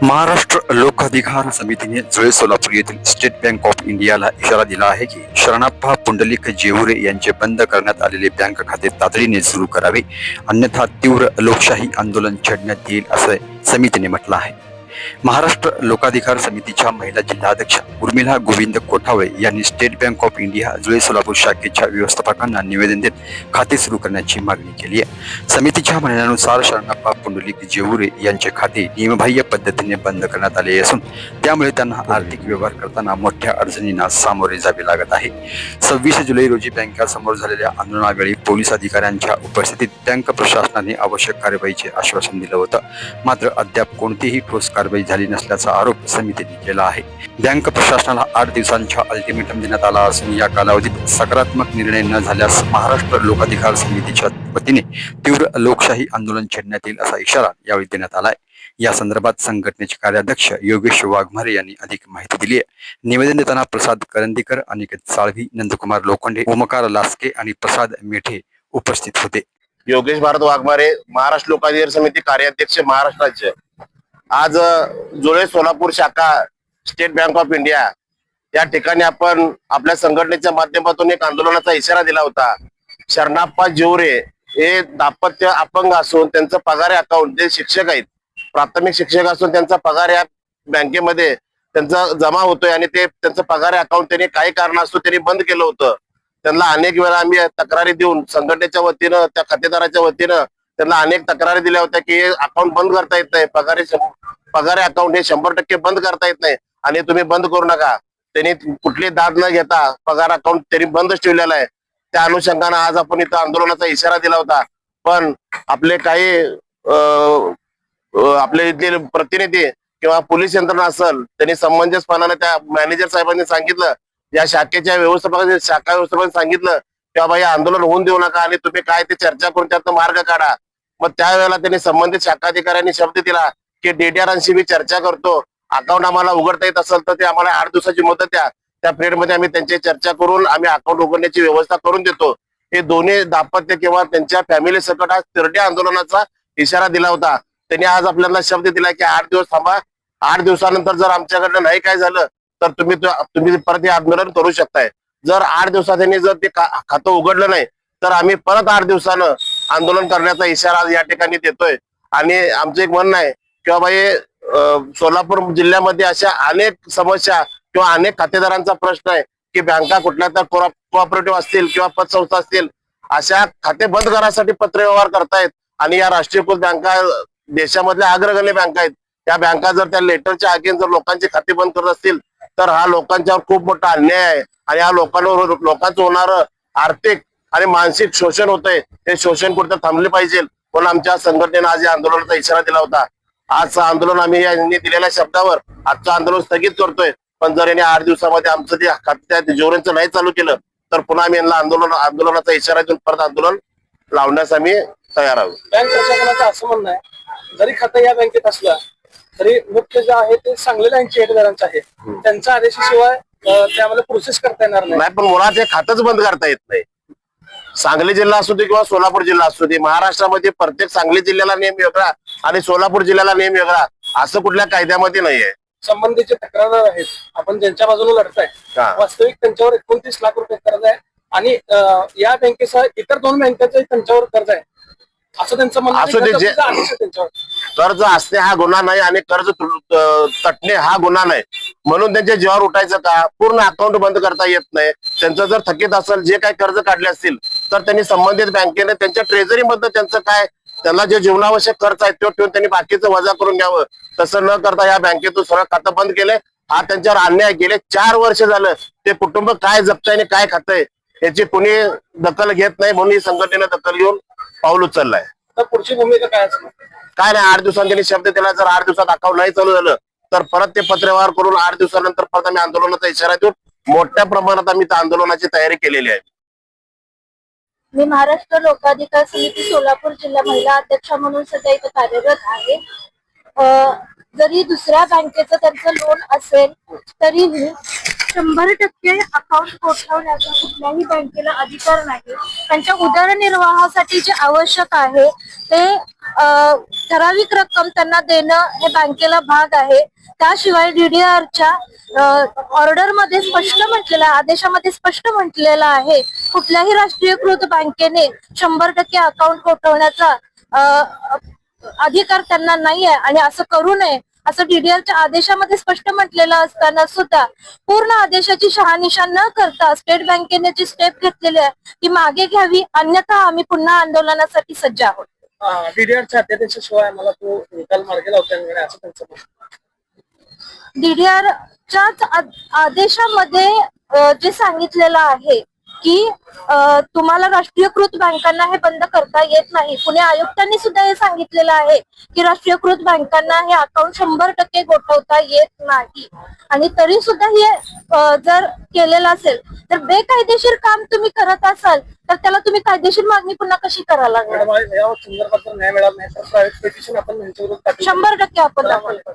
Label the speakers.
Speaker 1: महाराष्ट्र लोकाधिकार समितीने जुळे सोलापूर येथील स्टेट बँक ऑफ इंडियाला इशारा दिला आहे की शरणाप्पा पुंडलिक जेवुरे यांचे बंद करण्यात आलेले बँक खाते तातडीने सुरू करावे, अन्यथा तीव्र लोकशाही आंदोलन छेडण्यात येईल असं समितीने म्हटलं आहे. महाराष्ट्र लोकाधिकार समितीच्या महिला जिल्हाध्यक्ष उर्मिला गोविंद कोठावळे यांनी स्टेट बँक ऑफ इंडिया जुळे सोलापूर शाखेच्या व्यवस्थापकांना निवेदन देत खाते सुरू करण्याची मागणी केली आहे. समितीच्या म्हणण्यानुसार शरणाप्पा पुंडलिक जेवुरे यांचे खाते नियमबाह्य पद्धतीने बंद करण्यात आले असून त्यामुळे त्यांना आर्थिक व्यवहार करताना मोठ्या अडचणींना सामोरे जावे लागत आहे. 26 जुलै रोजी बँकासमोर झालेल्या आंदोलनावेळी पोलीस अधिकाऱ्यांच्या उपस्थितीत बँक प्रशासनाने आवश्यक कार्यवाहीचे आश्वासन दिलं होतं. मात्र अद्याप कोणतीही ठोस कारवाई झाली नसल्याचा आरोप समितीने केला आहे. बँक प्रशासनाला 8 दिवसांचा अल्टिमेटम देण्यात आला असून या कालावधीत सकारात्मक निर्णय न झाल्यास महाराष्ट्र लोकाधिकार समितीच्या वतीने तीव्र लोकशाही आंदोलन छेडण्यात येईल असा इशारा यावेळी देण्यात आलाय. या संदर्भात संघटनेचे कार्याध्यक्ष योगेश वाघमारे यांनी अधिक माहिती दिली आहे. निवेदन देताना प्रसाद करंदीकर, अनिकेत साळवी, नंदकुमार लोखंडे, ओमकार लास्के आणि प्रसाद मेठे उपस्थित होते.
Speaker 2: योगेश भारत वाघमारे, महाराष्ट्र लोकाधिकार समिती कार्याध्यक्ष, महाराष्ट्र राज्य. आज जुळे सोलापूर शाखा स्टेट बँक ऑफ इंडिया या ठिकाणी आपण आपल्या संघटनेच्या माध्यमातून एक आंदोलनाचा इशारा दिला होता. शरणाप्पा जेवुरे हे दाम्पत्य अपंग असून त्यांचं पगार अकाउंट, ते शिक्षक आहेत, प्राथमिक शिक्षक असून त्यांचा पगार या बँकेमध्ये त्यांचा जमा होतोय आणि ते त्यांचं पगार अकाउंट त्यांनी काही कारण असतो त्यांनी बंद केलं होतं. त्यांना अनेक वेळा आम्ही तक्रारी देऊन संघटनेच्या वतीनं, त्या खातेदाराच्या वतीनं त्यांना अनेक तक्रारी दिल्या होत्या की हे अकाउंट बंद करता येत नाही, पगार अकाउंट हे 100% बंद करता येत नाही आणि तुम्ही बंद करू नका. त्यांनी कुठली दाद न घेता पगार अकाउंट त्यांनी बंदच ठेवलेला आहे. त्या अनुषंगाने आज आपण इथं आंदोलनाचा इशारा दिला होता. पण आपले काही आपले इथले प्रतिनिधी किंवा पोलीस यंत्रणा असेल त्यांनी समंजसपणाने त्या मॅनेजर साहेबांनी सांगितलं, या शाखेच्या शाखा व्यवस्थापकांनी सांगितलं की बाबा हे आंदोलन होऊन देऊ नका आणि तुम्ही काय ते चर्चा करून त्यातनं मार्ग काढा. मग त्यावेळेला त्यांनी संबंधित शाखाधिकाऱ्यांनी शब्द दिला की DDRांशी मी चर्चा करतो, अकाउंट आम्हाला उघडता येत असेल तर ते आम्हाला 8 दिवसाची मुदत द्या, त्या पिरियड मध्ये आम्ही त्यांची चर्चा करून आम्ही अकाउंट उघडण्याची व्यवस्था करून देतो. हे दोन्ही दाम्पत्य किंवा त्यांच्या फॅमिली सकट आज तिरड्या आंदोलनाचा इशारा दिला होता. त्यांनी आज आपल्याला शब्द दिला की 8 दिवस थांबा, 8 दिवसानंतर जर आमच्याकडनं नाही काय झालं तर तुम्ही परत हे आंदोलन करू शकताय. जर 8 दिवसात त्यांनी जर ते खातं उघडलं नाही तर आम्ही परत 8 दिवसानं आंदोलन करण्याचा इशारा या ठिकाणी देतोय. आणि आमचं एक म्हणणं आहे किंवा बाई सोलापूर जिल्ह्यामध्ये अशा अनेक समस्या किंवा अनेक खातेदारांचा प्रश्न आहे की बँका कुठल्या तर कोऑपरेटिव्ह असतील किंवा पतसंस्था असतील, अशा खाते बंद करण्यासाठी पत्रव्यवहार करतायत आणि या राष्ट्रीयकृत बँका देशामधल्या अग्रगण्य बँका आहेत. त्या बँका जर त्या लेटरच्या अगेन जर लोकांची खाती बंद करत असतील तर हा लोकांच्यावर खूप मोठा अन्याय आहे आणि या लोकांचं होणारं आर्थिक आणि मानसिक शोषण होतंय. हे शोषण कुठं थांबले पाहिजे म्हणून आमच्या संघटनेनं आज या आंदोलनाचा इशारा दिला होता. आजचं आंदोलन आम्ही यांनी दिलेल्या शब्दावर आजचं आंदोलन स्थगित करतोय. पण जर यांनी 8 दिवसामध्ये आमचं जे खात्यात जेवुरेंचं नाही चालू केलं तर पुन्हा आम्ही यांना आंदोलनाचा इशारा देऊन परत आंदोलन लावण्यास आम्ही तयार आहोत.
Speaker 3: बँक प्रशासनाचं असं म्हणणं आहे, जरी खातं या बँकेत असलं तरी मुख्य जे आहे ते सांगलीला ठेकेदारांचं आहे, त्यांच्या आदेशाशिवाय त्यामध्ये प्रोसेस करता येणार
Speaker 2: नाही. पण मुळात हे खातंच बंद करता येत नाही. सांगली जिल्हा असू दे किंवा सोलापूर जिल्हा असू दे, महाराष्ट्रामध्ये प्रत्येक सांगली जिल्ह्याला नियम वेगळा आणि सोलापूर जिल्ह्याला नियम वेगळा असं कुठल्या कायद्यामध्ये नाहीये.
Speaker 3: संबंधीचे तक्रारदार आहेत, आपण ज्यांच्या बाजूने लढताय, वास्तविक त्यांच्यावर 29 लाख रुपये कर्ज आहे आणि या बँकेसह इतर 2 बँकेचं त्यांच्यावर कर्ज आहे असं त्यांचं म्हणणं आहे.
Speaker 2: कर्ज असणे हा गुन्हा नाही आणि कर्ज तटणे हा गुन्हा नाही म्हणून त्यांच्या जीवावर उठायचं का? पूर्ण अकाउंट बंद करता येत नाही. त्यांचं जर थकीत असेल, जे काही कर्ज काढले असतील तर त्यांनी संबंधित बँकेने त्यांच्या ट्रेझरी मधनं त्यांचं काय त्यांना जे जीवनावश्यक खर्च आहे तो ठेवून त्यांनी बाकीचं वजा करून घ्यावं. तसं न करता या बँकेतून सरळ खातं बंद केलंय. हा त्यांच्यावर अन्याय. गेले 4 वर्ष झालं ते कुटुंब काय जगतंय आणि काय खातंय याची कुणी दखल घेत नाही म्हणून ही संघटनेनं दखल घेऊन पाऊल उचललाय.
Speaker 3: तर पुढची भूमिका काय असणार?
Speaker 2: काय नाही, 8 दिवसांनी त्यांनी शब्द दिला, जर 8 दिवसात अकाउंट नाही चालू झालं तर परत ते पत्रव्यवहार करून 8 दिवसानंतर परत आम्ही आंदोलनाचा इशारा देऊन मोठ्या प्रमाणात आम्ही त्या आंदोलनाची तयारी केलेली आहे.
Speaker 4: मी महाराष्ट्र लोकाधिकार समिती सोलापूर जिल्हा महिला अध्यक्षा म्हणून सध्या इथे कार्यरत आहे. जरी दुसऱ्या बँकेचं त्यांचं लोन असेल तरीही 100% अकाउंट गोठवण्याचा कुठल्याही बँकेला अधिकार नाही. त्यांच्या उदरनिर्वाहासाठी जे आवश्यक आहे ते ठराविक रक्कम त्यांना देणं हे बँकेला भाग आहे. त्याशिवाय डीडीआरच्या ऑर्डर मध्ये स्पष्ट म्हटलेलं आहे, आदेशामध्ये स्पष्ट म्हटलेलं आहे कुठल्याही राष्ट्रीयकृत बँकेने 100% अकाउंट गोठवण्याचा अधिकार त्यांना नाही आहे आणि असं करू नये असं डीडीआरच्या आदेशामध्ये स्पष्ट म्हटलेलं असताना सुद्धा पूर्ण आदेशाची शहानिशा न करता स्टेट बँकेने जी स्टेप घेतलेली आहे ती मागे घ्यावी, अन्यथा आम्ही पुन्हा आंदोलनासाठी सज्ज आहोत.
Speaker 3: डीडीआरच्या अध्यादेशाशिवाय आम्हाला तो निकाल मार्गी लावता येणार नाही असं त्यांचं म्हणणं.
Speaker 4: डीडीआरच्याच आदेशामध्ये जे सांगितलेलं आहे की तुम्हाला राष्ट्रीयकृत बँकांना हे बंद करता येत नाही. पुणे आयुक्तांनी सुद्धा हे सांगितलेलं आहे की राष्ट्रीयकृत बँकांना हे अकाउंट 100% गोठवता येत नाही आणि तरी सुद्धा हे जर केलेलं असेल तर बेकायदेशीर काम तुम्ही करत असाल तर त्याला तुम्ही कायदेशीर मागणी पुन्हा कशी करायला लागणार.
Speaker 3: या संदर्भात जर न्याय मिळाला नाही तर प्रायव्हेट पिटिशन आपण यांच्याविरुद्ध
Speaker 4: 100% आपण दाखल करू.